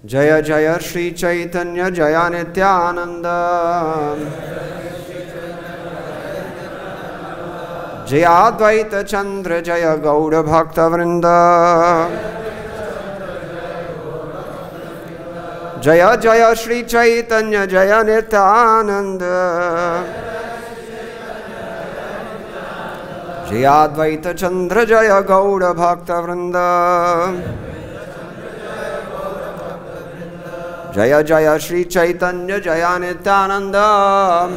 Jaya Jaya Shri Chaitanya Jaya Nityananda Jaya Advaita Chandra Jaya Gaura Bhakta Vrinda Jaya Jaya Shri Chaitanya Jaya Nityananda Jaya Advaita Chandra Jaya Gaura Bhakta Vrinda Jaya Jaya Shri Chaitanya Jaya Nityananda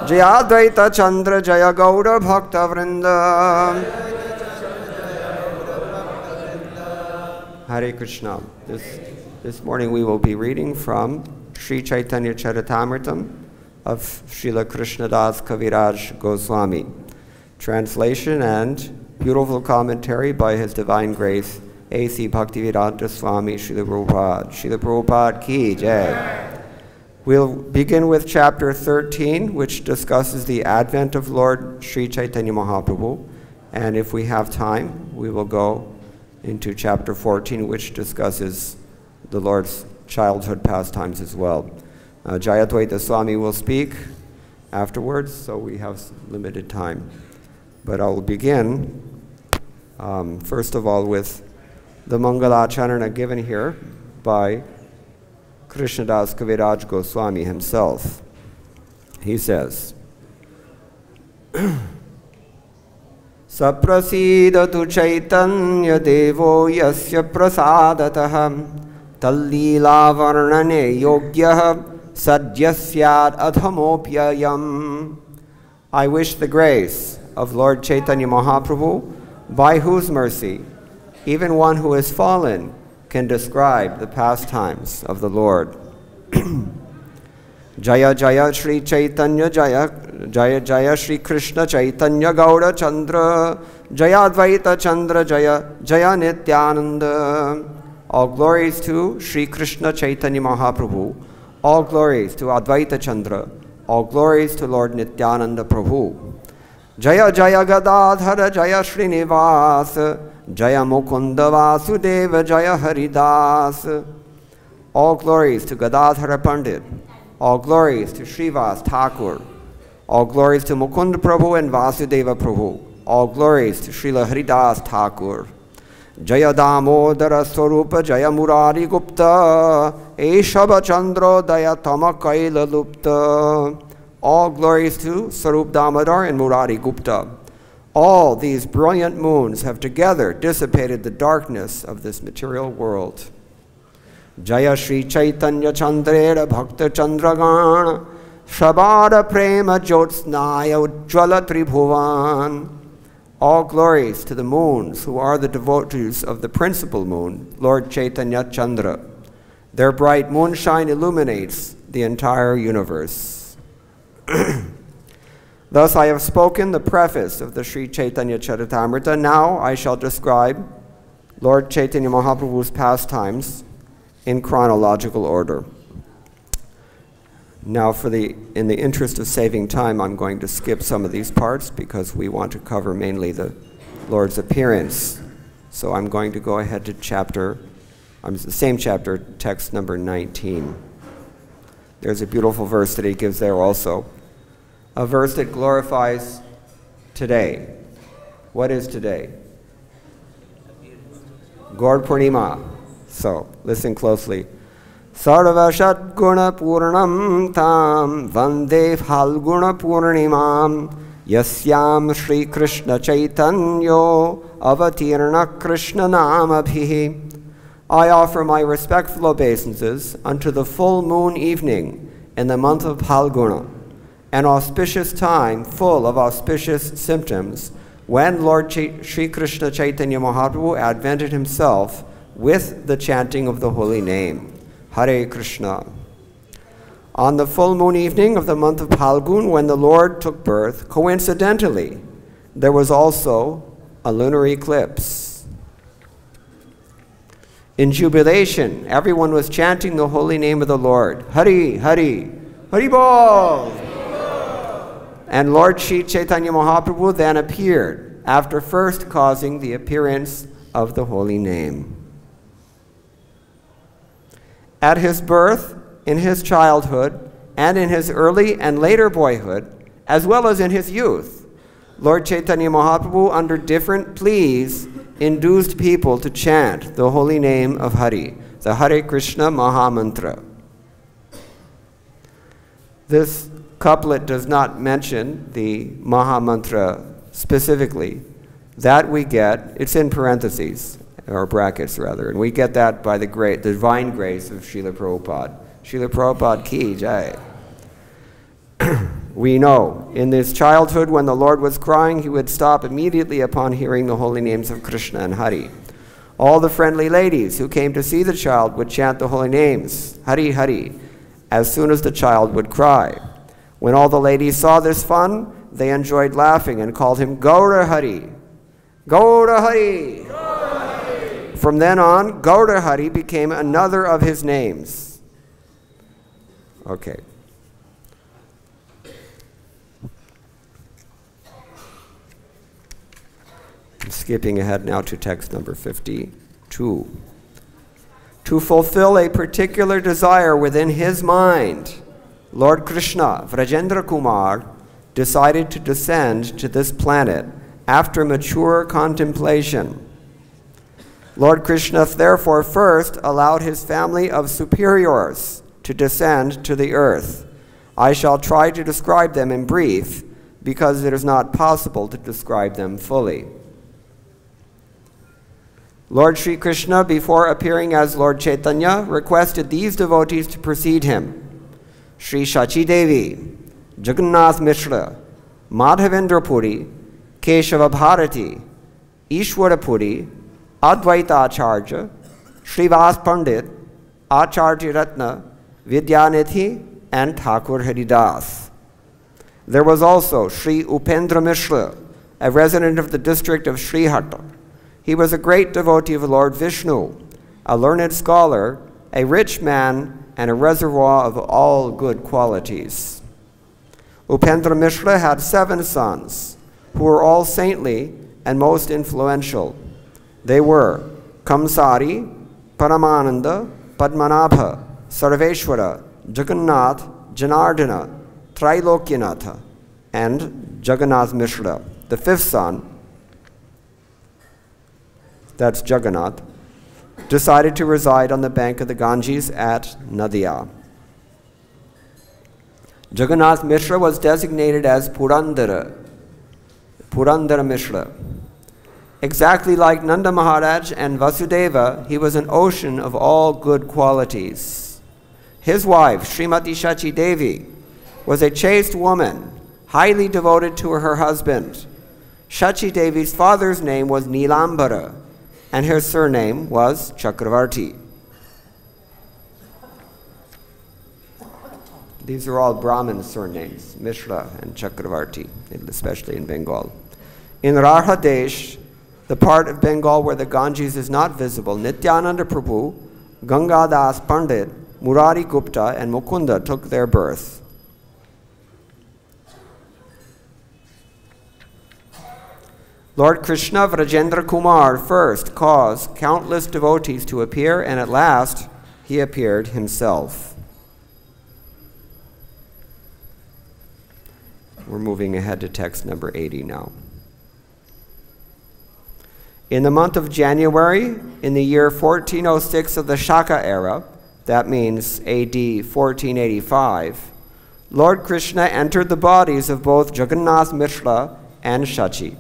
Jaya Advaita Chandra Jaya Gaura Bhakta Vrinda Hare Krishna. This morning we will be reading from Sri Chaitanya Charitamrita of Srila Krishnadas Kaviraj Goswami. Translation and beautiful commentary by His Divine Grace A.C. Bhaktivedanta Swami Srila Prabhupada. Srila Prabhupada Ki Jai. We'll begin with chapter 13, which discusses the advent of Lord Sri Chaitanya Mahaprabhu. And if we have time, we will go into chapter 14, which discusses the Lord's childhood pastimes as well. Jayadvaita Swami will speak afterwards, so we have limited time. But I'll begin, first of all, with the Mangalacharana given here by Krishnadas Kaviraj Goswami himself. He says, Saprasidatu Chaitanya Devo Yasya Prasadataha Tallila Varnane Yogyaha Sadyasyad Adhamopyayam. I wish the grace of Lord Chaitanya Mahaprabhu, by whose mercy even one who has fallen can describe the pastimes of the Lord. Jaya Jaya Shri Chaitanya Jaya Jaya Jaya Shri Krishna Chaitanya Gaura Chandra Jaya Advaita Chandra Jaya Jaya Nityananda. All glories to Shri Krishna Chaitanya Mahaprabhu. All glories to Advaita Chandra. All glories to Lord Nityananda Prabhu. Jaya Jaya Gadadhara Jaya Srinivasa Jaya Mukunda Vasudeva Jaya Haridas. All glories to Gadadhara Pandit. All glories to Srivas Thakur. All glories to Mukunda Prabhu and Vasudeva Prabhu. All glories to Srila Haridas Thakur. Jaya Damodara Swarupa Jaya Murari Gupta Eshava Chandro Daya Tamakaila Lupta. All glories to Sarup Damodar and Murari Gupta. All these brilliant moons have together dissipated the darkness of this material world. Jaya Shri Chaitanya Chandrera Bhakta Chandragana Shabara Prema Jyotsnaya Ujjvala Tribhuvan. All glories to the moons who are the devotees of the principal moon, Lord Chaitanya Chandra. Their bright moonshine illuminates the entire universe. Thus I have spoken the preface of the Sri Chaitanya Charitamrita. Now I shall describe Lord Chaitanya Mahaprabhu's pastimes in chronological order. Now in the interest of saving time, I'm going to skip some of these parts because we want to cover mainly the Lord's appearance. So I'm going to go ahead to the same chapter, text number 19. There's a beautiful verse that he gives there also. A verse that glorifies today. What is today? Gaur Purnima. So, listen closely. Sarva Shat Guna Purnam Tam Vande Phalguna Purnimam Yasyam Shri Krishna Chaitanyo Avatirna Krishna Namabhihi. I offer my respectful obeisances unto the full moon evening in the month of Phalguna, an auspicious time full of auspicious symptoms, when Lord Sri Krishna Chaitanya Mahaprabhu advented himself with the chanting of the holy name. Hare Krishna. On the full moon evening of the month of Phalgun, when the Lord took birth, coincidentally, there was also a lunar eclipse. In jubilation, everyone was chanting the holy name of the Lord. Hari, Hari, Hari Bol! And Lord Sri Chaitanya Mahaprabhu then appeared, after first causing the appearance of the holy name. At his birth, in his childhood, and in his early and later boyhood, as well as in his youth, Lord Chaitanya Mahaprabhu, under different pleas, induced people to chant the holy name of Hari, the Hare Krishna Maha Mantra. This couplet does not mention the Maha Mantra specifically. That we get, it's in parentheses, or brackets rather, and we get that by the divine grace of Srila Prabhupada. Srila Prabhupada ki jai. We know, in his childhood when the Lord was crying, he would stop immediately upon hearing the holy names of Krishna and Hari. All the friendly ladies who came to see the child would chant the holy names, Hari Hari, as soon as the child would cry. When all the ladies saw this fun, they enjoyed laughing and called him Gaura Hari. Gaura Hari! Gaura Hari! From then on, Gaura Hari became another of his names. Okay. I'm skipping ahead now to text number 52. To fulfill a particular desire within his mind, Lord Krishna, Vrajendra Kumar, decided to descend to this planet after mature contemplation. Lord Krishna therefore first allowed his family of superiors to descend to the earth. I shall try to describe them in brief because it is not possible to describe them fully. Lord Sri Krishna, before appearing as Lord Chaitanya, requested these devotees to precede him: Sri Shachi Devi, Jagannath Mishra, Madhavendra Puri, Keshava Bharati, Ishwara Puri, Advaita Acharya, Srivas Pandit, Acharya Ratna, Vidyanithi, and Thakur Haridas. There was also Sri Upendra Mishra, a resident of the district of Srihatta. He was a great devotee of Lord Vishnu, a learned scholar, a rich man, and a reservoir of all good qualities. Upendra Mishra had 7 sons, who were all saintly and most influential. They were Kamsari, Paramananda, Padmanabha, Sarveshwara, Jagannath, Janardana, Trilokyanatha, and Jagannath Mishra. The 5th son, that's Jagannath, decided to reside on the bank of the Ganges at Nadia. Jagannath Mishra was designated as Purandara Mishra. Exactly like Nanda Maharaj and Vasudeva, he was an ocean of all good qualities. His wife, Srimati Shachi Devi, was a chaste woman, highly devoted to her husband. Shachi Devi's father's name was Nilambara, and her surname was Chakravarti. These are all Brahmin surnames, Mishra and Chakravarti, especially in Bengal. In Radhadesh, the part of Bengal where the Ganges is not visible, Nityananda Prabhu, Gangadas Pandit, Murari Gupta, and Mukunda took their birth. Lord Krishna Vrajendra Kumar first caused countless devotees to appear, and at last he appeared himself. We're moving ahead to text number 80 now. In the month of January, in the year 1406 of the Shaka era, that means AD 1485, Lord Krishna entered the bodies of both Jagannath Mishra and Shachi.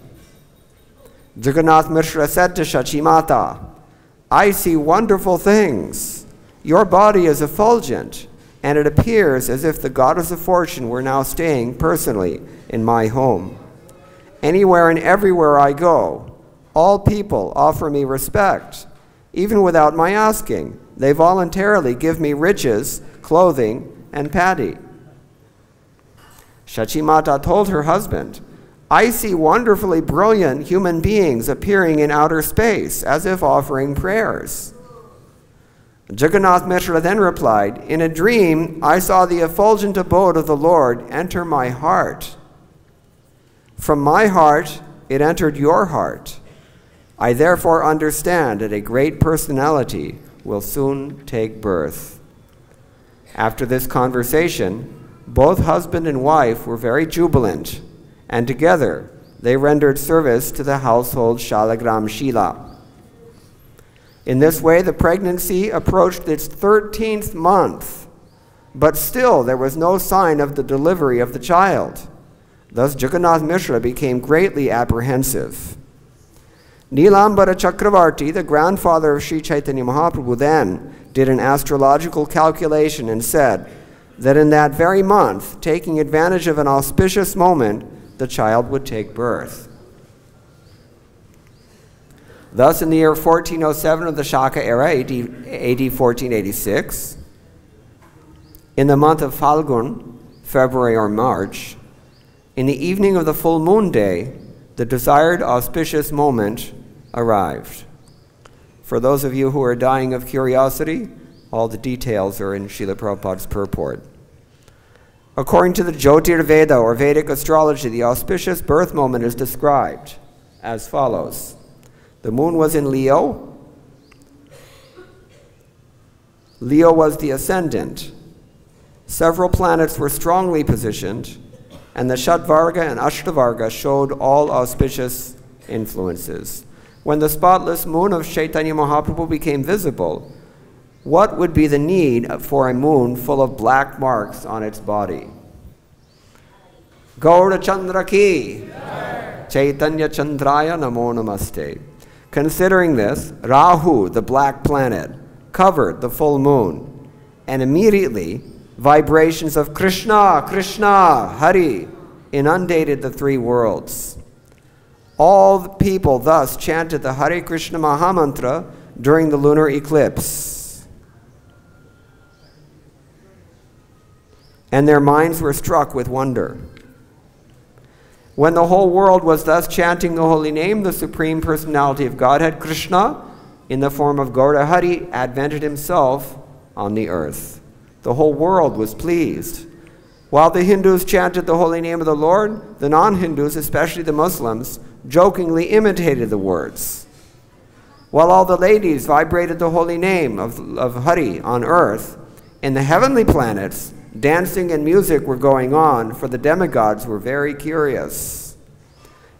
Jagannath Mishra said to Shachi Mata, I see wonderful things. Your body is effulgent, and it appears as if the goddess of fortune were now staying personally in my home. Anywhere and everywhere I go, all people offer me respect. Even without my asking, they voluntarily give me riches, clothing, and paddy. Shachi Mata told her husband, I see wonderfully brilliant human beings appearing in outer space, as if offering prayers. Jagannath Mishra then replied, "In a dream, I saw the effulgent abode of the Lord enter my heart. From my heart, it entered your heart. I therefore understand that a great personality will soon take birth." After this conversation, both husband and wife were very jubilant, and together they rendered service to the household Shalagram Shila. In this way, the pregnancy approached its 13th month, but still there was no sign of the delivery of the child. Thus Jagannath Mishra became greatly apprehensive. Nilambara Chakravarti, the grandfather of Sri Chaitanya Mahaprabhu, then did an astrological calculation and said that in that very month, taking advantage of an auspicious moment, the child would take birth. Thus, in the year 1407 of the Shaka era, AD 1486, in the month of Falgun, February or March, in the evening of the full moon day, the desired auspicious moment arrived. For those of you who are dying of curiosity, all the details are in Srila Prabhupada's purport. According to the Jyotir Veda, or Vedic astrology, the auspicious birth moment is described as follows. The moon was in Leo. Leo was the ascendant. Several planets were strongly positioned, and the Shatvarga and Ashtavarga showed all auspicious influences. When the spotless moon of Chaitanya Mahaprabhu became visible, what would be the need for a moon full of black marks on its body? Gaura Chandra ki, Chaitanya Chandraya namo namaste. Considering this, Rahu, the black planet, covered the full moon, and immediately vibrations of Krishna, Krishna, Hari inundated the three worlds. All the people thus chanted the Hare Krishna Mahamantra during the lunar eclipse. And their minds were struck with wonder. When the whole world was thus chanting the holy name, the Supreme Personality of Godhead, Krishna, in the form of Gaura Hari, advented himself on the earth. The whole world was pleased. While the Hindus chanted the holy name of the Lord, the non-Hindus, especially the Muslims, jokingly imitated the words. While all the ladies vibrated the holy name of Hari on earth, in the heavenly planets, dancing and music were going on, for the demigods were very curious.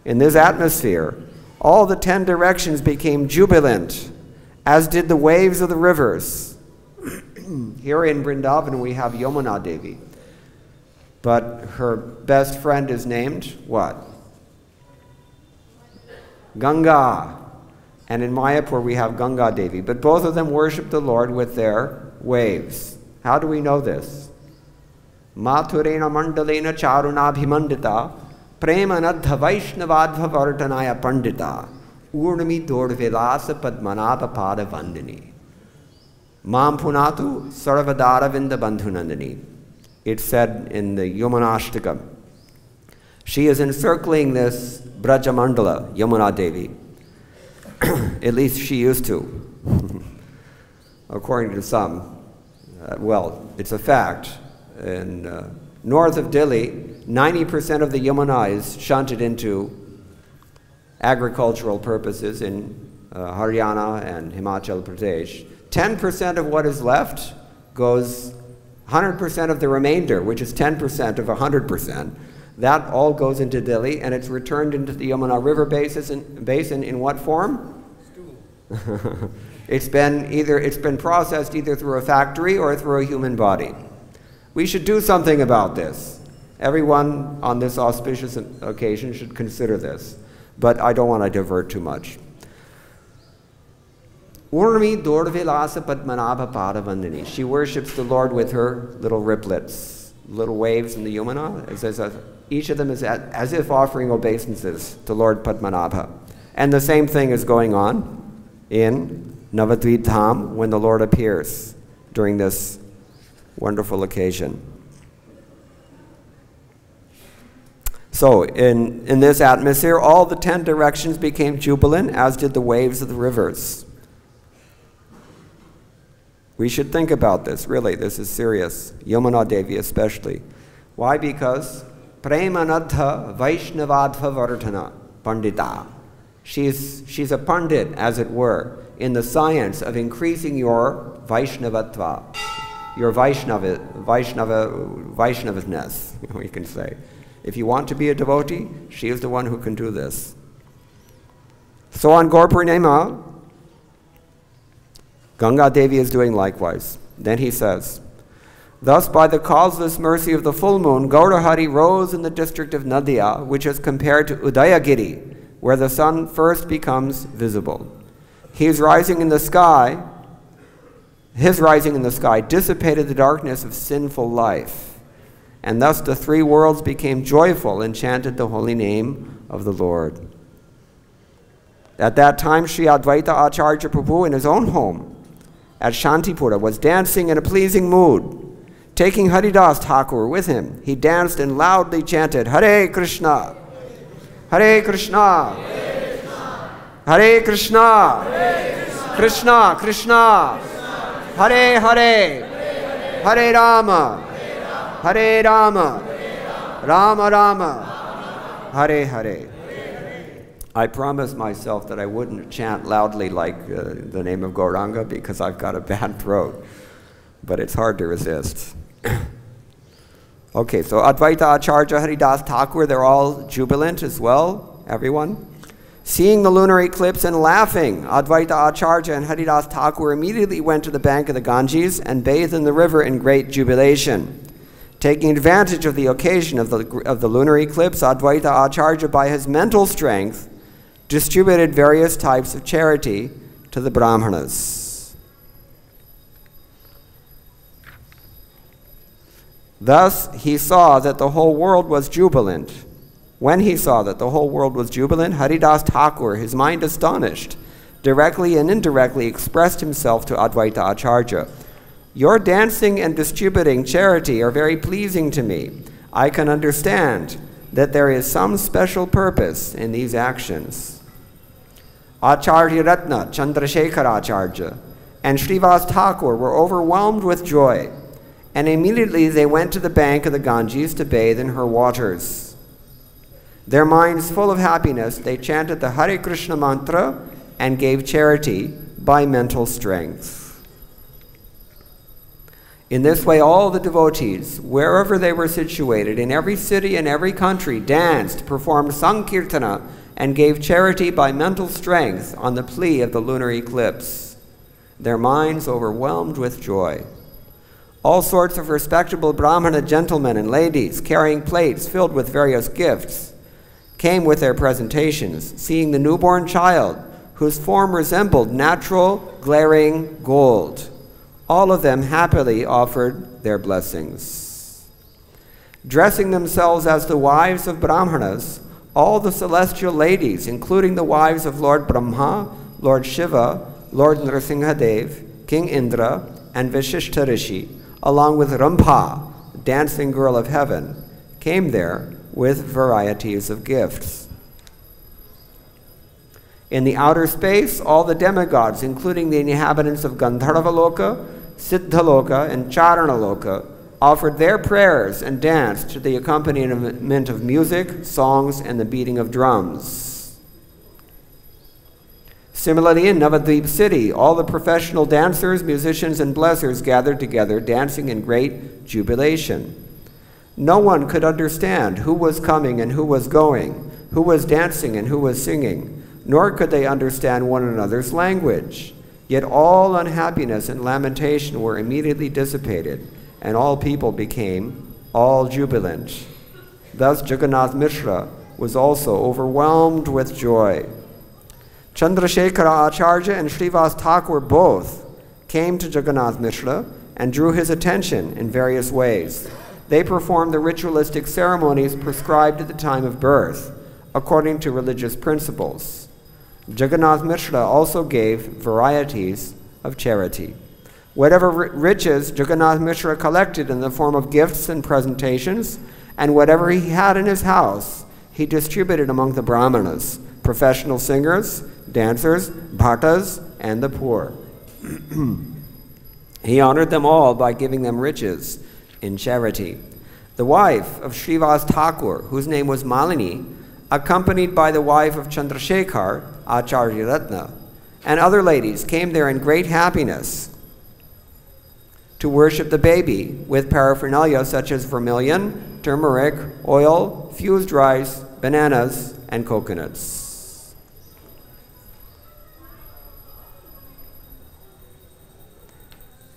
In this atmosphere, all the 10 directions became jubilant, as did the waves of the rivers. Here in Vrindavan we have Yamuna Devi, but her best friend is named what? Ganga. And in Mayapur we have Ganga Devi, but both of them worship the Lord with their waves. How do we know this? Mathurena mandalena charuna bhimandita premanadha vaishnavadva vartanaya pandita urnami dorvilasa padmanabha pada vandini mam punatu sarvadara vinda bandhunandini. It's said in the Yamunashtakam. She is encircling this Braja Mandala, Yamuna Devi. At least she used to, according to some. Well, it's a fact. In north of Delhi, 90% of the Yamuna is shunted into agricultural purposes in Haryana and Himachal Pradesh. 10% of what is left goes, 100% of the remainder, which is 10% of 100%, that all goes into Delhi, and it's returned into the Yamuna River basin in what form? Stool. It's been processed either through a factory or through a human body. We should do something about this. Everyone on this auspicious occasion should consider this, but I don't want to divert too much. Urmi Dorvilasa Padmanabha Padavandini. She worships the Lord with her little riplets, little waves in the Yamuna. Each of them is as if offering obeisances to Lord Padmanabha. And the same thing is going on in Navadvip Dham when the Lord appears during this wonderful occasion. So in this atmosphere, all the 10 directions became jubilant, as did the waves of the rivers. We should think about this, really. This is serious. Yamuna Devi especially. Why? Because Premanadha Vaishnavadha Vardhana Pandita. She's a pandit, as it were, in the science of increasing your Vaishnavatva, your Vaishnavasness, you can say. If you want to be a devotee, she is the one who can do this. So on Gaur Purnima, Ganga Devi is doing likewise. Then he says, thus by the causeless mercy of the full moon, Gaurahari rose in the district of Nadia, which is compared to Udayagiri, where the sun first becomes visible. His rising in the sky dissipated the darkness of sinful life, and thus the three worlds became joyful and chanted the holy name of the Lord. At that time, Sri Advaita Acharya Prabhu in his own home at Shantipura was dancing in a pleasing mood. Taking Haridas Thakur with him, he danced and loudly chanted, Hare Krishna, Hare Krishna, Hare Krishna, Krishna Krishna, Hare Hare, Hare Rama, Hare Rama, Rama Rama, Hare Hare. I promised myself that I wouldn't chant loudly like the name of Gauranga because I've got a bad throat, but it's hard to resist. Okay, so Advaita Acharya, Haridas Thakur, they're all jubilant as well, everyone. Seeing the lunar eclipse and laughing, Advaita Acharya and Haridas Thakur immediately went to the bank of the Ganges and bathed in the river in great jubilation. Taking advantage of the occasion of the lunar eclipse, Advaita Acharya, by his mental strength, distributed various types of charity to the Brahmanas. Thus, he saw that the whole world was jubilant. When he saw that the whole world was jubilant, Haridas Thakur, his mind astonished, directly and indirectly expressed himself to Advaita Acharya. Your dancing and distributing charity are very pleasing to me. I can understand that there is some special purpose in these actions. Acharya Ratna, Chandrasekhar Acharya, and Srivas Thakur were overwhelmed with joy, and immediately they went to the bank of the Ganges to bathe in her waters. Their minds full of happiness, they chanted the Hare Krishna mantra and gave charity by mental strength. In this way, all the devotees, wherever they were situated, in every city and every country, danced, performed Sankirtana, and gave charity by mental strength on the plea of the lunar eclipse, their minds overwhelmed with joy. All sorts of respectable Brahmana gentlemen and ladies, carrying plates filled with various gifts, came with their presentations, seeing the newborn child, whose form resembled natural, glaring gold. All of them happily offered their blessings. Dressing themselves as the wives of Brahmanas, all the celestial ladies, including the wives of Lord Brahma, Lord Shiva, Lord Nrsimhadev, King Indra, and Vishishta Rishi, along with Rampha, dancing girl of heaven, came there with varieties of gifts. In the outer space, all the demigods, including the inhabitants of Gandharva-loka, Siddha-loka, and Charana-loka, offered their prayers and danced to the accompaniment of music, songs, and the beating of drums. Similarly, in Navadvip city, all the professional dancers, musicians, and blessers gathered together, dancing in great jubilation. No one could understand who was coming and who was going, who was dancing and who was singing, nor could they understand one another's language. Yet all unhappiness and lamentation were immediately dissipated, and all people became all jubilant. Thus Jagannath Mishra was also overwhelmed with joy. Chandrasekhara Acharya and Srivas Thakur both came to Jagannath Mishra and drew his attention in various ways. They performed the ritualistic ceremonies prescribed at the time of birth, according to religious principles. Jagannath Mishra also gave varieties of charity. Whatever riches Jagannath Mishra collected in the form of gifts and presentations, and whatever he had in his house, he distributed among the Brahmanas, professional singers, dancers, bhattas, and the poor. He honored them all by giving them riches in charity. The wife of Srivas Thakur, whose name was Malini, accompanied by the wife of Chandrasekhar, Acharya Ratna, and other ladies, came there in great happiness to worship the baby with paraphernalia such as vermilion, turmeric, oil, fused rice, bananas, and coconuts.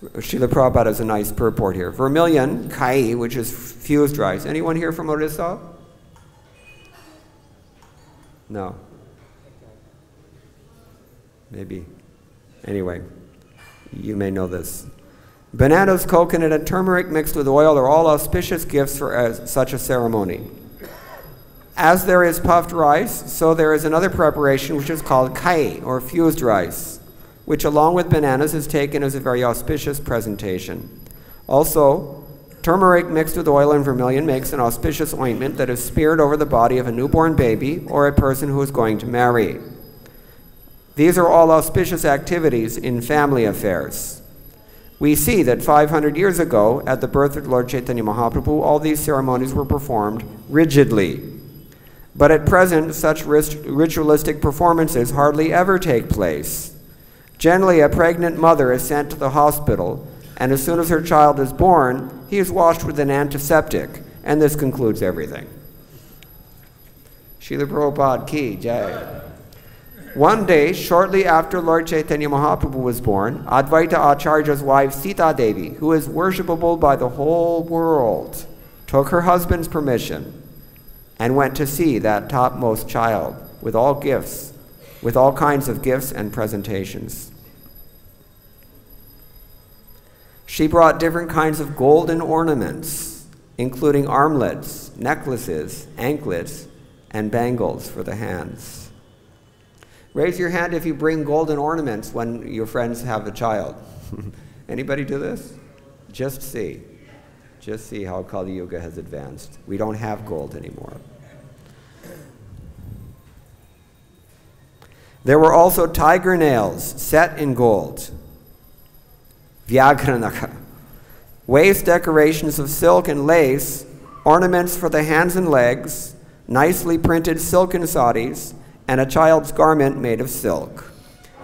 Srila Prabhupada has a nice purport here. Vermilion, kai, which is fused rice. Anyone here from Orissa? No. Maybe. Anyway, you may know this. Bananas, coconut, and turmeric mixed with oil are all auspicious gifts for such a ceremony. As there is puffed rice, so there is another preparation which is called kai, or fused rice, which along with bananas is taken as a very auspicious presentation. Also, turmeric mixed with oil and vermilion makes an auspicious ointment that is smeared over the body of a newborn baby or a person who is going to marry. These are all auspicious activities in family affairs. We see that 500 years ago, at the birth of Lord Chaitanya Mahaprabhu, all these ceremonies were performed rigidly. But at present, such ritualistic performances hardly ever take place. Generally, a pregnant mother is sent to the hospital, and as soon as her child is born, he is washed with an antiseptic, and this concludes everything. Srila Prabhupada ki jai. One day, shortly after Lord Chaitanya Mahaprabhu was born, Advaita Acharya's wife Sita Devi, who is worshipable by the whole world, took her husband's permission and went to see that topmost child with all gifts, with all kinds of gifts and presentations. She brought different kinds of golden ornaments, including armlets, necklaces, anklets, and bangles for the hands. Raise your hand if you bring golden ornaments when your friends have a child. Anybody do this? Just see. Just see how Kali Yuga has advanced. We don't have gold anymore. There were also tiger nails set in gold. Vyagranaka. Waist decorations of silk and lace, ornaments for the hands and legs, nicely printed silken saris, and a child's garment made of silk.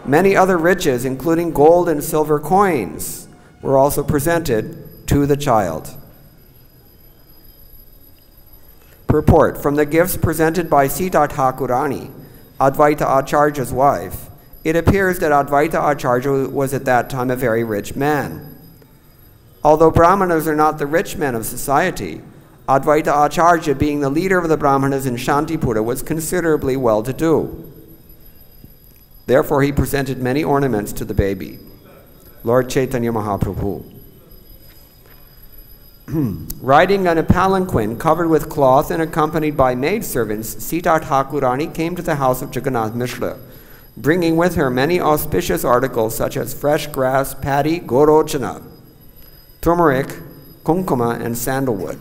Many other riches, including gold and silver coins, were also presented to the child. Purport: from the gifts presented by Sita Thakurani, Advaita Acharya's wife, it appears that Advaita Acharya was at that time a very rich man. Although Brahmanas are not the rich men of society, Advaita Acharya, being the leader of the Brahmanas in Shantipura, was considerably well-to-do. Therefore, he presented many ornaments to the baby, Lord Chaitanya Mahaprabhu. Riding on a palanquin covered with cloth and accompanied by maidservants, Sita Thakurani came to the house of Jagannath Mishra, bringing with her many auspicious articles such as fresh grass, paddy, gorochana, turmeric, kumkuma, and sandalwood.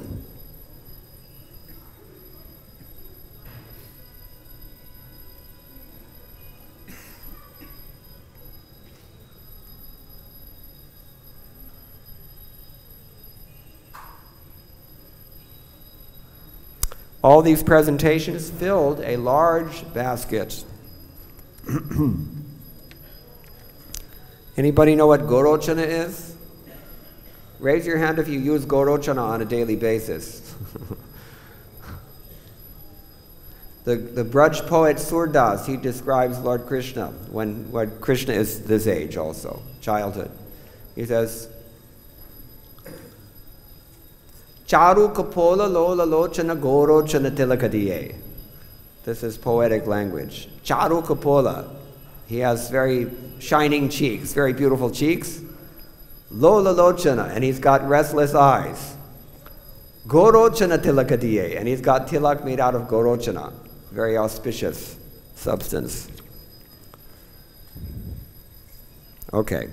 All these presentations filled a large basket. Anybody know what gorochana is? Raise your hand if you use gorochana on a daily basis. The Braj poet Surdas, he describes Lord Krishna, when Krishna is this age also, childhood. He says, Charu kapola lola lochana gorochana tilakadiye. This is poetic language. Charu kapola. He has very shining cheeks, very beautiful cheeks. Lola lochana, and he's got restless eyes. Gorochana tilakadiye, and he's got tilak made out of gorochana. Very auspicious substance. Okay.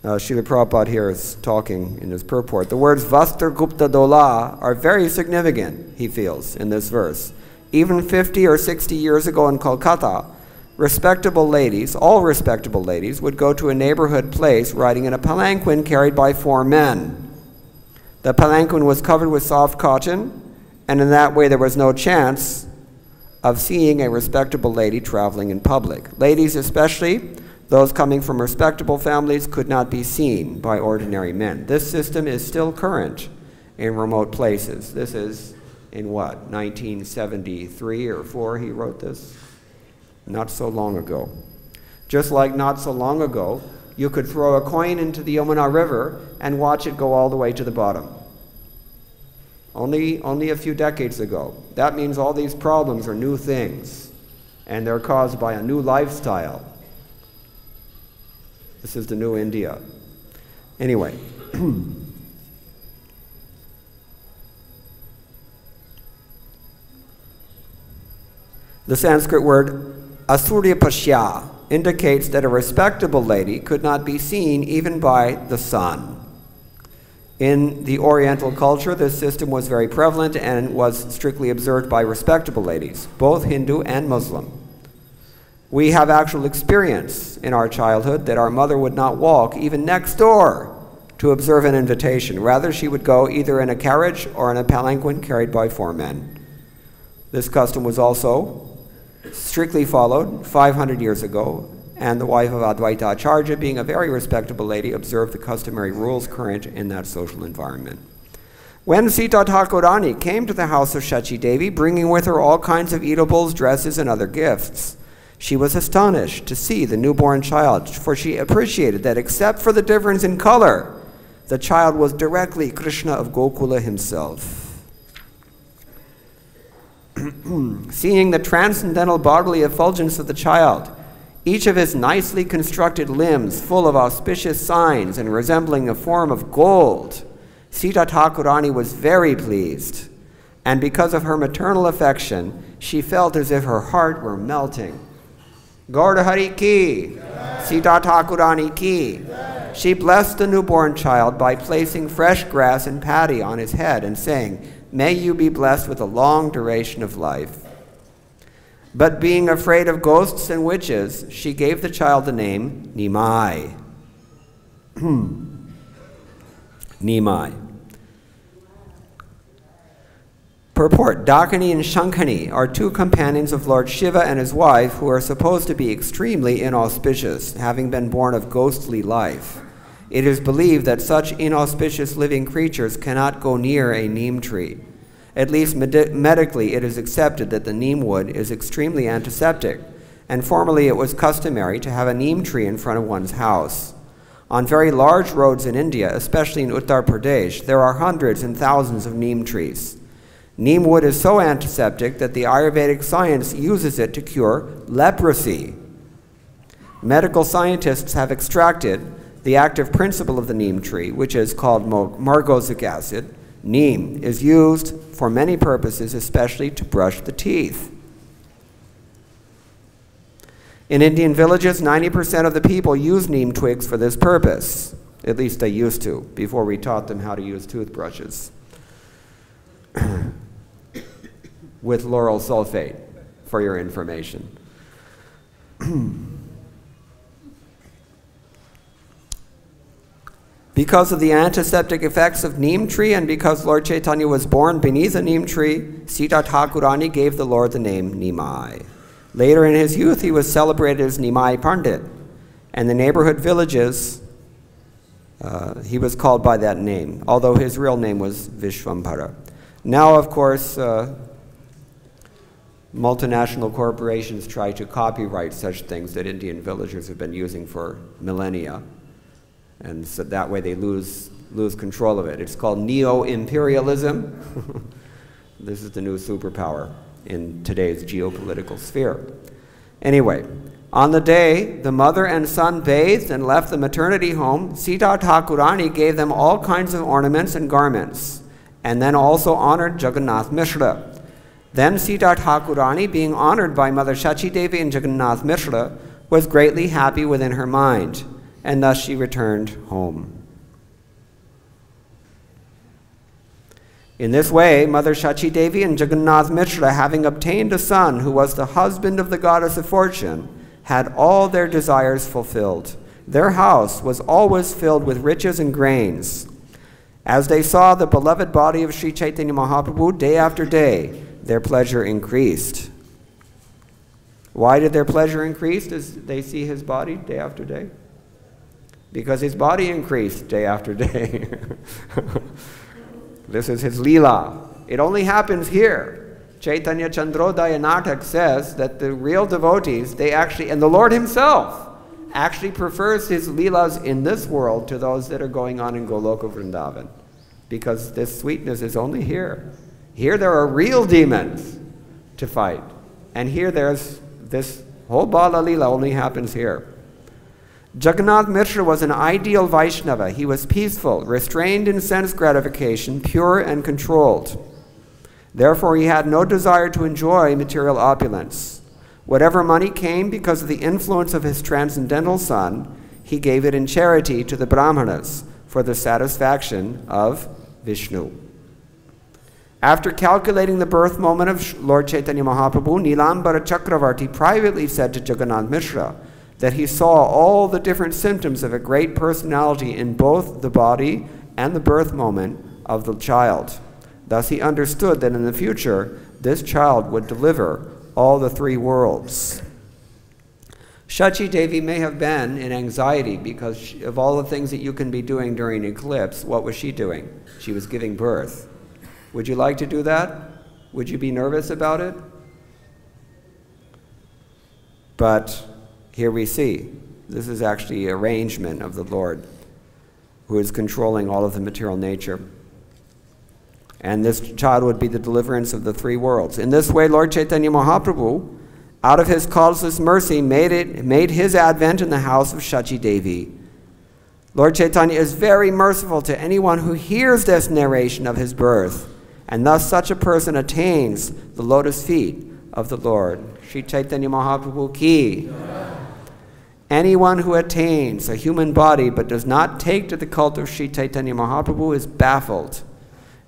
Srila Prabhupada here is talking in his purport. The words Vastar Gupta Dola are very significant, he feels, in this verse. Even 50 or 60 years ago in Kolkata, respectable ladies, all respectable ladies, would go to a neighborhood place riding in a palanquin carried by 4 men. The palanquin was covered with soft cotton, and in that way there was no chance of seeing a respectable lady traveling in public. Ladies, especially those coming from respectable families, could not be seen by ordinary men. This system is still current in remote places. This is in what, 1973 or 4 he wrote this? Not so long ago. Just like not so long ago, you could throw a coin into the Yamuna River and watch it go all the way to the bottom. Only a few decades ago. That means all these problems are new things, and they're caused by a new lifestyle. This is the new India. Anyway. The Sanskrit word asuryapashya indicates that a respectable lady could not be seen even by the sun. In the Oriental culture, this system was very prevalent and was strictly observed by respectable ladies, both Hindu and Muslim. We have actual experience in our childhood that our mother would not walk even next door to observe an invitation. Rather, she would go either in a carriage or in a palanquin carried by 4 men. This custom was also strictly followed 500 years ago, and the wife of Advaita Acharya, being a very respectable lady, observed the customary rules current in that social environment. When Sita Thakurani came to the house of Shachi Devi, bringing with her all kinds of eatables, dresses, and other gifts, she was astonished to see the newborn child, for she appreciated that except for the difference in color, the child was directly Krishna of Gokula himself. Seeing the transcendental bodily effulgence of the child, each of his nicely constructed limbs full of auspicious signs and resembling a form of gold, Sita Thakurani was very pleased, and because of her maternal affection, she felt as if her heart were melting. Gaura Hari ki, Sita Thakurani ki. She blessed the newborn child by placing fresh grass and paddy on his head and saying, "May you be blessed with a long duration of life." But being afraid of ghosts and witches, she gave the child the name Nimai. Nimai. Purport: Dakini and Shankani are 2 companions of Lord Shiva and his wife who are supposed to be extremely inauspicious, having been born of ghostly life. It is believed that such inauspicious living creatures cannot go near a neem tree. At least medically, it is accepted that the neem wood is extremely antiseptic, and formerly it was customary to have a neem tree in front of one's house. On very large roads in India, especially in Uttar Pradesh, there are hundreds and thousands of neem trees. Neem wood is so antiseptic that the Ayurvedic science uses it to cure leprosy. Medical scientists have extracted the active principle of the neem tree, which is called margosic acid. Neem is used for many purposes, especially to brush the teeth. In Indian villages, 90% of the people use neem twigs for this purpose. At least they used to, before we taught them how to use toothbrushes with lauryl sulfate, for your information. Because of the antiseptic effects of neem tree and because Lord Chaitanya was born beneath a neem tree, Sita Thakurani gave the Lord the name Nimai. Later in his youth, he was celebrated as Nimai Pandit, and the neighborhood villages, he was called by that name, although his real name was Vishvambhara. Now, of course, multinational corporations try to copyright such things that Indian villagers have been using for millennia. And so that way they lose control of it. It's called neo-imperialism. This is the new superpower in today's geopolitical sphere. Anyway, on the day the mother and son bathed and left the maternity home, Sita Thakurani gave them all kinds of ornaments and garments, and then also honored Jagannath Mishra. Then Sita Thakurani, being honored by Mother Shachi Devi and Jagannath Mishra, was greatly happy within her mind, and thus she returned home. In this way, Mother Shachi Devi and Jagannath Mishra, having obtained a son who was the husband of the goddess of fortune, had all their desires fulfilled. Their house was always filled with riches and grains. As they saw the beloved body of Sri Chaitanya Mahaprabhu day after day, their pleasure increased. Why did their pleasure increase as they see his body day after day? Because his body increased day after day. This is his Leela. It only happens here. Chaitanya Chandrodaya Natak says that the real devotees, they actually, and the Lord himself, actually prefers his Leelas in this world to those that are going on in Goloka Vrindavan. Because this sweetness is only here. Here there are real demons to fight. And here there's this whole Bala Leela only happens here. Jagannath Mishra was an ideal Vaishnava. He was peaceful, restrained in sense gratification, pure and controlled. Therefore, he had no desire to enjoy material opulence. Whatever money came because of the influence of his transcendental son, he gave it in charity to the Brahmanas for the satisfaction of Vishnu. After calculating the birth moment of Lord Chaitanya Mahaprabhu, Nilambara Chakravarti privately said to Jagannath Mishra that he saw all the different symptoms of a great personality in both the body and the birth moment of the child. Thus he understood that in the future, this child would deliver all the three worlds. Shachi Devi may have been in anxiety because of all the things that you can be doing during eclipse. What was she doing? She was giving birth. Would you like to do that? Would you be nervous about it? But here we see, this is actually an arrangement of the Lord who is controlling all of the material nature. And this child would be the deliverance of the three worlds. In this way, Lord Chaitanya Mahaprabhu, out of his causeless mercy, made his advent in the house of Shachi Devi. Lord Chaitanya is very merciful to anyone who hears this narration of his birth, and thus such a person attains the lotus feet of the Lord. Sri Chaitanya Mahaprabhu ki. Anyone who attains a human body but does not take to the cult of Sri Chaitanya Mahaprabhu is baffled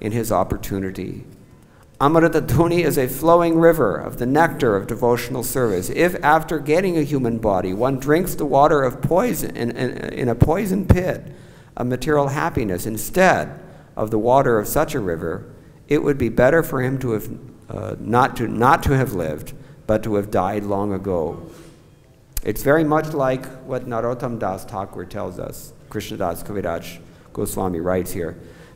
in his opportunity. Amrita Dhuni is a flowing river of the nectar of devotional service. If after getting a human body one drinks the water of poison in a poison pit of material happiness instead of the water of such a river, it would be better for him to have not to have lived, but to have died long ago. It's very much like what Narottam Das Thakur tells us. Krishnadas Kaviraj Goswami writes here,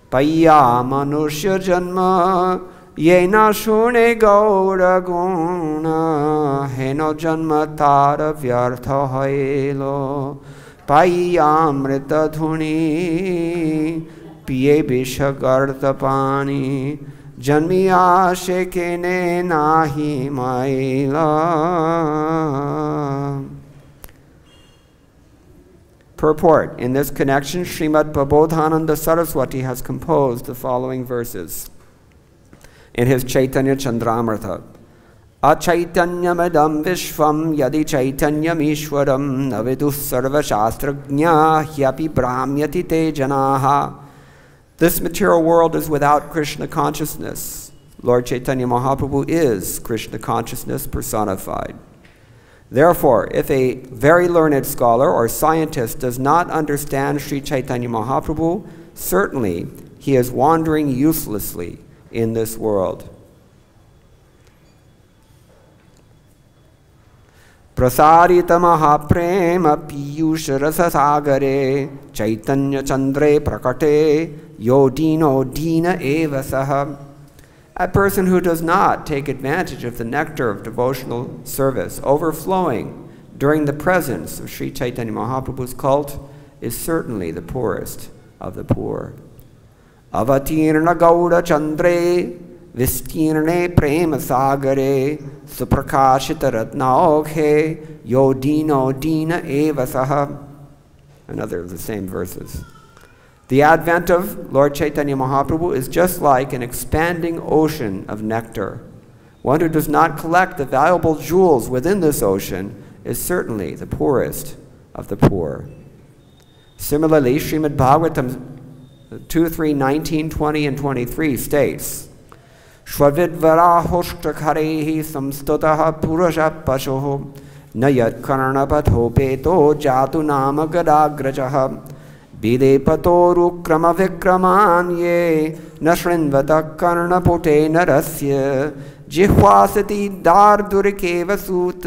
Paya manushya janma yena shune gaura guna heno janma tara vyartha hailo Paya amrita dhuni piye bishagarta pani janmiya shekene nahi maila. Purport. In this connection, Srimad Prabodhananda Saraswati has composed the following verses in his Chaitanya Chandramrta. Achaitanyamedam vishvam yadi chaitanyam ishwaram navidus sarva shastrajna hyapi brahmyati te janaha. This material world is without Krishna consciousness. Lord Chaitanya Mahaprabhu is Krishna consciousness personified. Therefore, if a very learned scholar or scientist does not understand Sri Chaitanya Mahaprabhu, certainly he is wandering uselessly in this world. Prasarita mahaprema piyusha rasa sagare chaitanya chandre prakate yodino dina eva saha. A person who does not take advantage of the nectar of devotional service overflowing during the presence of Sri Chaitanya Mahaprabhu's cult is certainly the poorest of the poor. Avatirna gauda chandre vistirne prema sagare suprakashita ratnaokhe yodino dina eva saha. Another of the same verses. The advent of Lord Chaitanya Mahaprabhu is just like an expanding ocean of nectar. One who does not collect the valuable jewels within this ocean is certainly the poorest of the poor. Similarly, Srimad Bhagavatam 2.3, 19, 20, and 23 states, Shvavidvarahoshtakharehi samstutaha purasha pashoho न यत् कर्णपथोपेतो जातु नाम गदाग्रजः विलेपतोरुक्रमविक्रमान् ये न शृण्वतः कर्णपुटे नरस्य जिह्वासति दार्दुरिकेव सूत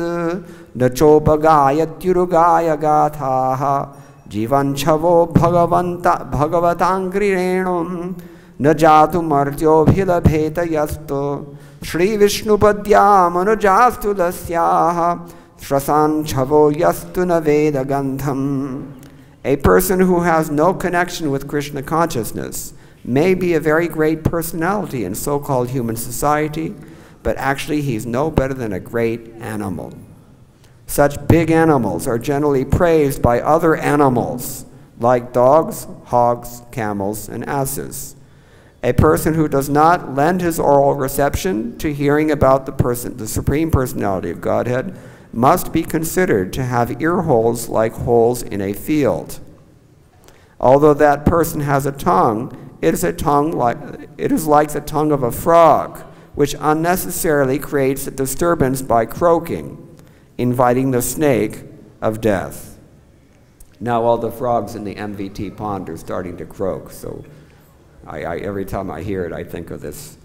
न चोपगायत्युरुगाय गाथाः जीवञ्छवो भगवताङ्घ्रिरेणुं न जातु मर्त्योऽभिलभेत यस्तु श्रीविष्णुपद्यामनुजास्तु लस्याः श्वसाञ्छवो यस्तु न वेदगन्धम्. A person who has no connection with Krishna consciousness may be a very great personality in so-called human society, but actually he's no better than a great animal. Such big animals are generally praised by other animals, like dogs, hogs, camels, and asses. A person who does not lend his oral reception to hearing about the Supreme Personality of Godhead must be considered to have ear holes like holes in a field. Although that person has a tongue, it is like the tongue of a frog, which unnecessarily creates a disturbance by croaking, inviting the snake of death. Now all the frogs in the MVT pond are starting to croak, so every time I hear it, I think of this.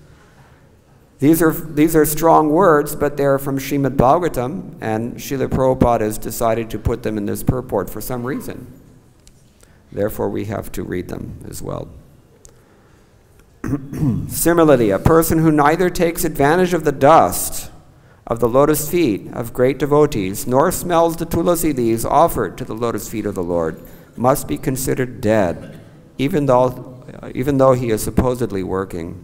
These are strong words, but they're from Srimad Bhagavatam, and Srila Prabhupada has decided to put them in this purport for some reason. Therefore, we have to read them as well. Similarly, a person who neither takes advantage of the dust of the lotus feet of great devotees, nor smells the tulasi leaves offered to the lotus feet of the Lord, must be considered dead, even though he is supposedly working.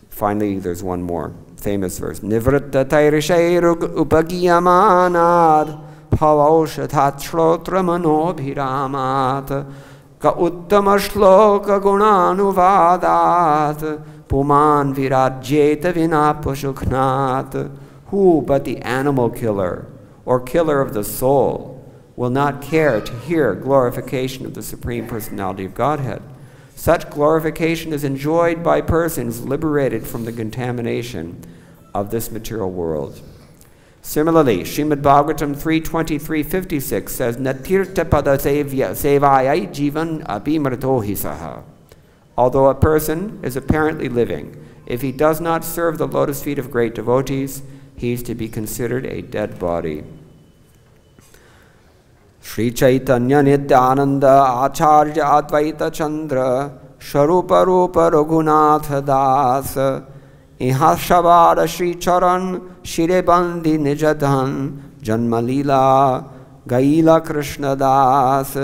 Finally, there's one more famous verse. Nivritta tairishayurug upagiyamanad bhavaushathat shrotra manobhiramat ka uttama shloka gunanuvadat puman virajyeta vinapashukhnat. Who but the animal killer or killer of the soul will not care to hear glorification of the Supreme Personality of Godhead? Such glorification is enjoyed by persons liberated from the contamination of this material world. Similarly, Srimad Bhagavatam 3.23.56 says, Natirtha pada sevayai jivan api mratohi saha. Although a person is apparently living, if he does not serve the lotus feet of great devotees, he is to be considered a dead body. Sri Chaitanya Nityananda Acharya Advaita Chandra Sharupa Rupa Raghunath Das Ihashavada Sri Charan Shirebandi Nijadhan Janmalila Gaila Krishna Das.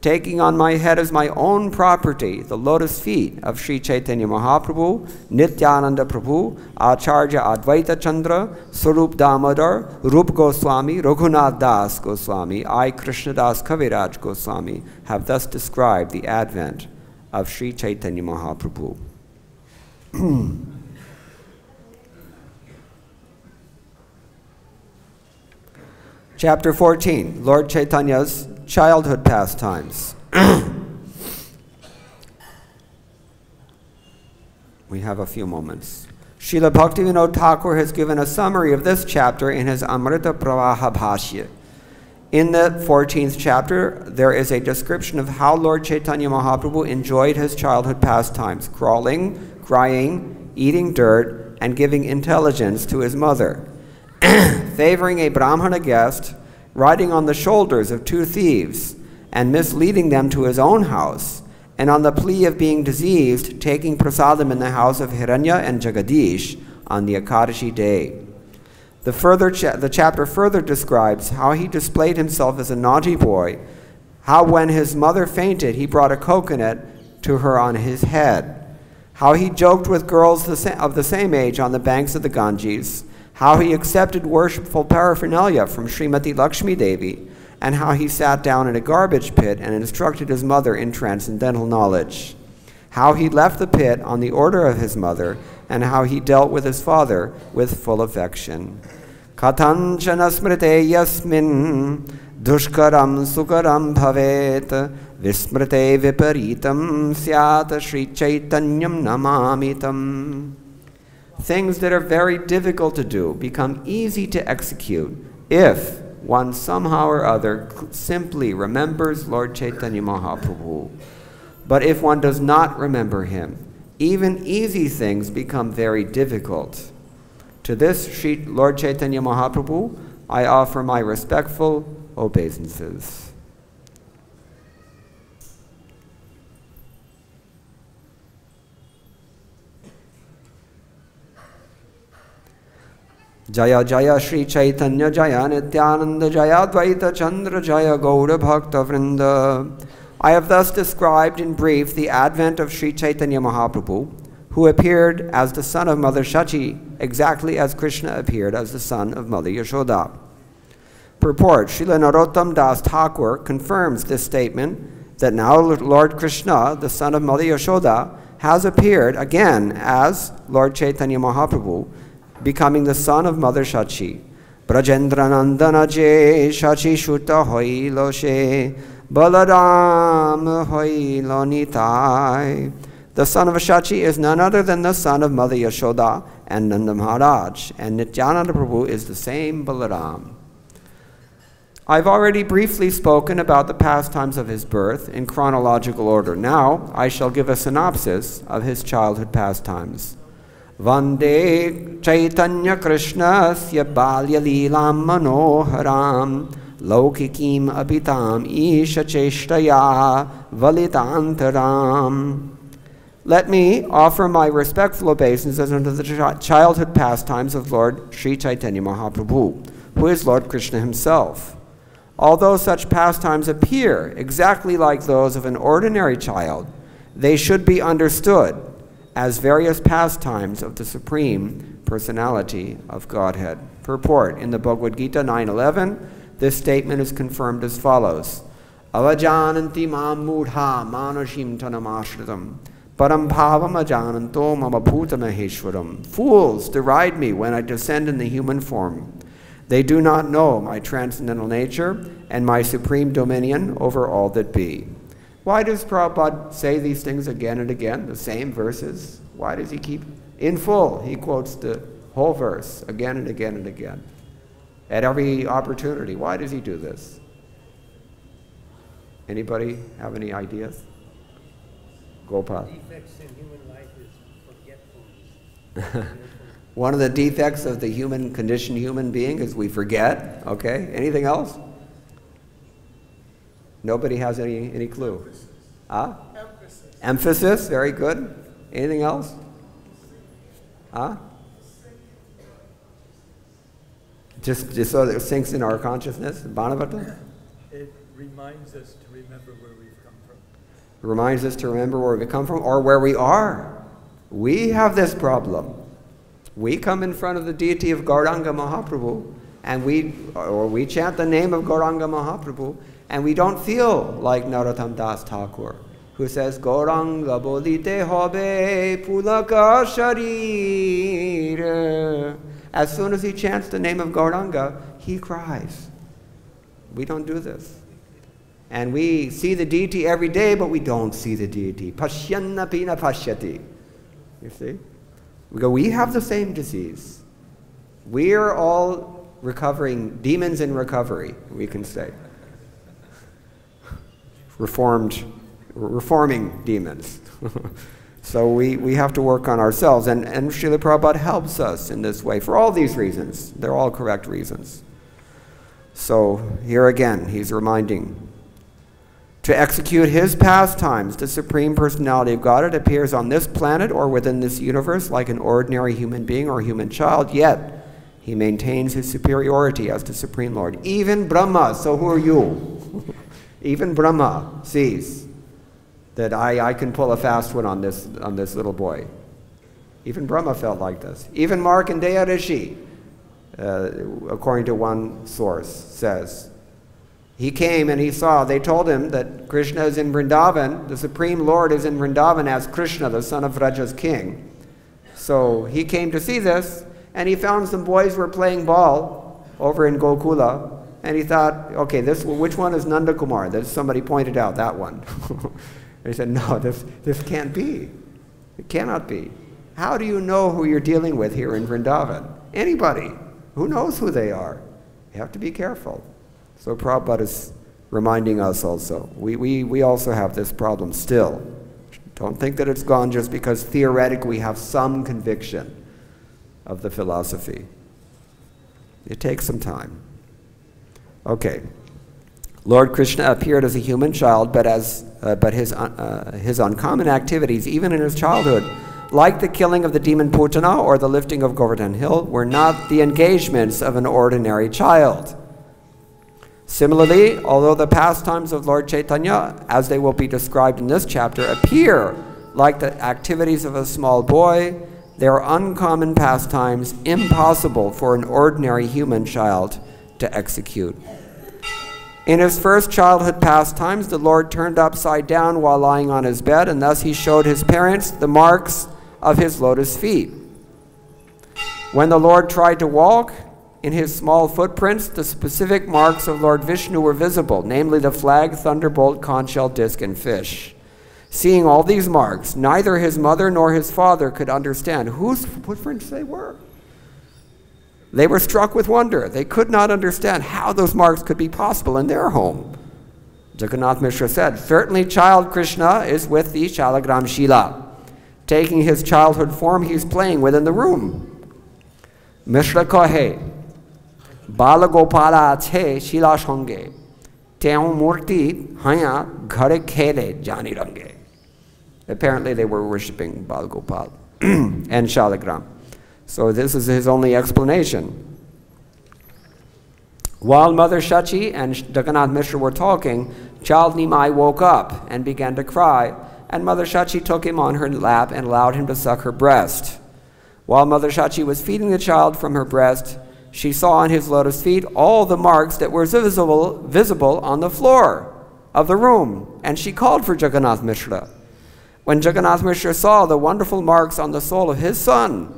Taking on my head as my own property the lotus feet of Sri Chaitanya Mahaprabhu, Nityananda Prabhu, Acharya Advaita Chandra, Sarup Damodar, Rup Goswami, Raghunath Das Goswami, I Krishna Das Kaviraj Goswami have thus described the advent of Sri Chaitanya Mahaprabhu. Chapter 14, Lord Chaitanya's childhood pastimes. We have a few moments. Srila Bhaktivinoda Thakur has given a summary of this chapter in his Amrita Pravaha Bhashya. In the 14th chapter, there is a description of how Lord Chaitanya Mahaprabhu enjoyed his childhood pastimes, crawling, crying, eating dirt, and giving intelligence to his mother. Favoring a Brahmana guest, riding on the shoulders of two thieves, and misleading them to his own house, and on the plea of being diseased, taking prasadam in the house of Hiranya and Jagadish on the Ekadashi day. The chapter further describes how he displayed himself as a naughty boy, how when his mother fainted, he brought a coconut to her on his head, how he joked with girls of the same age on the banks of the Ganges, how he accepted worshipful paraphernalia from Srimati Lakshmi Devi, and how he sat down in a garbage pit and instructed his mother in transcendental knowledge, how he left the pit on the order of his mother, and how he dealt with his father with full affection. Katanchana smrite yasmin dushkaram sukaram bhavet vismrite viparitam syat Sri Chaitanyam namamitam. things that are very difficult to do become easy to execute if one somehow or other simply remembers Lord Chaitanya Mahaprabhu. But if one does not remember him, even easy things become very difficult. To this Lord Chaitanya Mahaprabhu, I offer my respectful obeisances. Jaya Jaya Shri Chaitanya Jaya Nityananda Jaya Advaita Chandra Jaya Gaura Bhakta Vrinda. I have thus described in brief the advent of Sri Chaitanya Mahaprabhu, who appeared as the son of Mother Shachi, exactly as Krishna appeared as the son of Mother Yashoda. Purport: Srila Narottam Das Thakur confirms this statement that now Lord Krishna, the son of Mother Yashoda, has appeared again as Lord Chaitanya Mahaprabhu, becoming the son of Mother Shachi. Brajendra Nandana Je Shachi Shuta Hoilo She Balaram Hoilo Nitai. The son of Shachi is none other than the son of Mother Yashoda and Nanda Maharaj, and Nityananda Prabhu is the same Balaram. I've already briefly spoken about the pastimes of his birth in chronological order. Now I shall give a synopsis of his childhood pastimes. Vande Chaitanya Krishnasya Balya Leelam Manoharam Laukikim Abitam Isha Cheshtaya Valitantaram. Let me offer my respectful obeisances unto the childhood pastimes of Lord Sri Chaitanya Mahaprabhu, who is Lord Krishna himself. Although such pastimes appear exactly like those of an ordinary child, they should be understood as various pastimes of the Supreme Personality of Godhead. Purport: in the Bhagavad-Gita 9:11, this statement is confirmed as follows: Avajananti mam mudha manashim tanamashritam param bhavam ajananto mama bhuta maheshwaram. Fools deride me when I descend in the human form. They do not know my transcendental nature and my supreme dominion over all that be. Why does Prabhupada say these things again and again, the same verses? Why does he keep, in full, he quotes the whole verse again and again and again, at every opportunity? Why does he do this? Anybody have any ideas? Gopal. Defects in human life is forgetfulness. One of the defects of the human conditioned human being is we forget. Okay, anything else? Nobody has any clue? Huh? Emphasis. Emphasis, very good. Anything else? Huh? Just so that it sinks in our consciousness, Bhanavata? It reminds us to remember where we've come from. It reminds us to remember where we come from or where we are. We have this problem. We come in front of the deity of Gauranga Mahaprabhu and we chant the name of Gauranga Mahaprabhu, and we don't feel like Narottam Das Thakur, who says, Gauranga bolite hobe pulaka sharir. As soon as he chants the name of Gauranga, he cries. We don't do this. And we see the deity every day, but we don't see the deity. Pashyanna pina pashyati. You see? We go, we have the same disease. We are all recovering, demons in recovery, we can say. Reforming demons. So we have to work on ourselves, and Srila Prabhupada helps us in this way for all these reasons. They're all correct reasons. So here again, he's reminding, to execute his pastimes, the Supreme Personality of Godhead appears on this planet or within this universe like an ordinary human being or human child, yet he maintains his superiority as the Supreme Lord. Even Brahma, so who are you? Even Brahma sees that I can pull a fast one on this little boy. Even Brahma felt like this. Even Markandeya Rishi, according to one source, says, he came and he saw, they told him that Krishna is in Vrindavan, the Supreme Lord is in Vrindavan as Krishna, the son of Vraja's king. So he came to see this, and he found some boys were playing ball over in Gokula, and he thought, okay, which one is Nanda Kumar? Somebody pointed out that one. He said, no, this can't be. It cannot be. How do you know who you're dealing with here in Vrindavan? Anybody. Who knows who they are? You have to be careful. So Prabhupada is reminding us also. We also have this problem still. Don't think that it's gone just because theoretically we have some conviction of the philosophy. It takes some time. Okay. Lord Krishna appeared as a human child, but his uncommon activities, even in his childhood, like the killing of the demon Putana or the lifting of Govardhan Hill, were not the engagements of an ordinary child. Similarly, although the pastimes of Lord Chaitanya, as they will be described in this chapter, appear like the activities of a small boy, they are uncommon pastimes impossible for an ordinary human child to execute. In his first childhood pastimes, the Lord turned upside down while lying on his bed, and thus he showed his parents the marks of his lotus feet. When the Lord tried to walk, in his small footprints, the specific marks of Lord Vishnu were visible, namely the flag, thunderbolt, conch shell, disc, and fish. Seeing all these marks, neither his mother nor his father could understand whose footprints they were. They were struck with wonder. They could not understand how those marks could be possible in their home. Jagannath Mishra said, "Certainly child Krishna is with the Shalagram Shila. Taking his childhood form, he's playing within the room." Mishra kahe, Bala Gopala che Shila Shange, Teon Murti Haya Ghare Khele Jani Range. Apparently they were worshipping Bala Gopal and Shalagram. So this is his only explanation. While Mother Shachi and Jagannath Mishra were talking, child Nimai woke up and began to cry, and Mother Shachi took him on her lap and allowed him to suck her breast. While Mother Shachi was feeding the child from her breast, she saw on his lotus feet all the marks that were visible on the floor of the room, and she called for Jagannath Mishra. When Jagannath Mishra saw the wonderful marks on the soul of his son,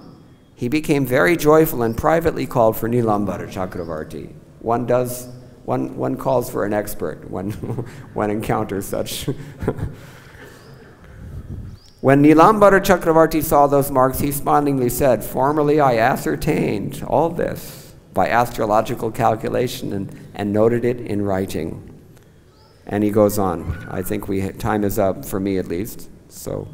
he became very joyful and privately called for Nilambara Chakravarti. One calls for an expert when one encounters such. When Nilambara Chakravarti saw those marks, he smilingly said, "Formerly I ascertained all this by astrological calculation and noted it in writing." And he goes on. I think time is up, for me at least. So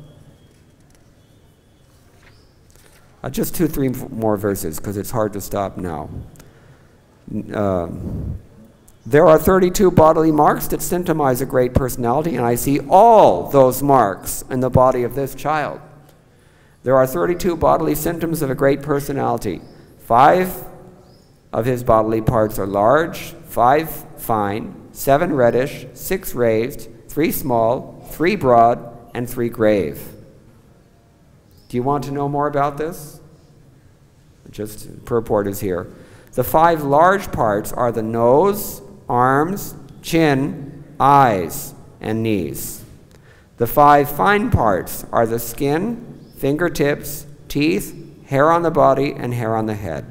just 2-3 more verses, because it's hard to stop now. There are 32 bodily marks that symptomize a great personality, and I see all those marks in the body of this child. There are 32 bodily symptoms of a great personality. 5 of his bodily parts are large, 5 fine, 7 reddish, 6 raised, 3 small, 3 broad, and 3 grave. Do you want to know more about this? Just purport is here. The 5 large parts are the nose, arms, chin, eyes, and knees. The 5 fine parts are the skin, fingertips, teeth, hair on the body, and hair on the head.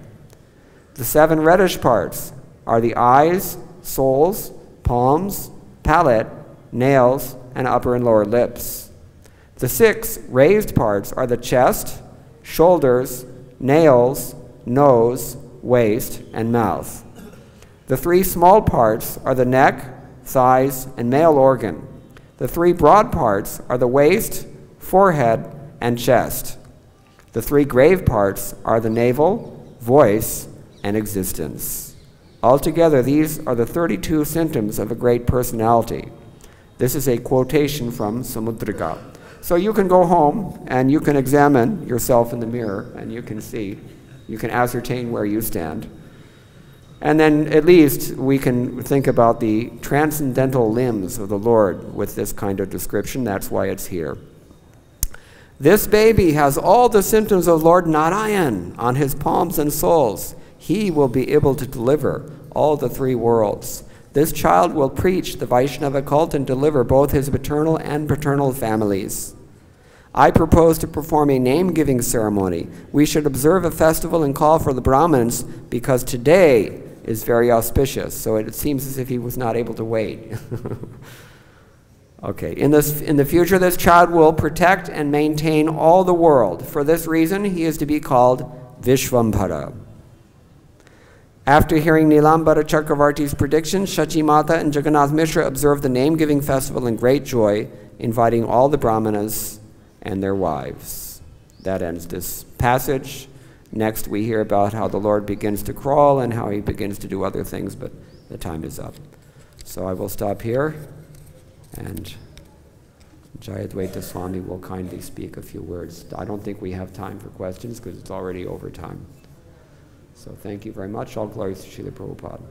The 7 reddish parts are the eyes, soles, palms, palate, nails, and upper and lower lips. The 6 raised parts are the chest, shoulders, nails, nose, waist, and mouth. The 3 small parts are the neck, thighs, and male organ. The 3 broad parts are the waist, forehead, and chest. The 3 grave parts are the navel, voice, and existence. Altogether, these are the 32 symptoms of a great personality. This is a quotation from Samudrika. So you can go home and you can examine yourself in the mirror and you can see, you can ascertain where you stand. And then at least we can think about the transcendental limbs of the Lord with this kind of description. That's why it's here. This baby has all the symptoms of Lord Narayan on his palms and soles. He will be able to deliver all the 3 worlds. This child will preach the Vaishnava cult and deliver both his maternal and paternal families. I propose to perform a name-giving ceremony. We should observe a festival and call for the Brahmins because today is very auspicious. So it seems as if he was not able to wait. Okay, in the future, this child will protect and maintain all the world. For this reason, he is to be called Vishvambhara. After hearing Nilambara Chakravarti's prediction, Shachimata and Jagannath Mishra observed the name-giving festival in great joy, inviting all the brahmanas and their wives. That ends this passage. Next, we hear about how the Lord begins to crawl and how he begins to do other things, but the time is up. So I will stop here, and Jayadvaita Swami will kindly speak a few words. I don't think we have time for questions because it's already over time. So thank you very much. All glories to Srila Prabhupada.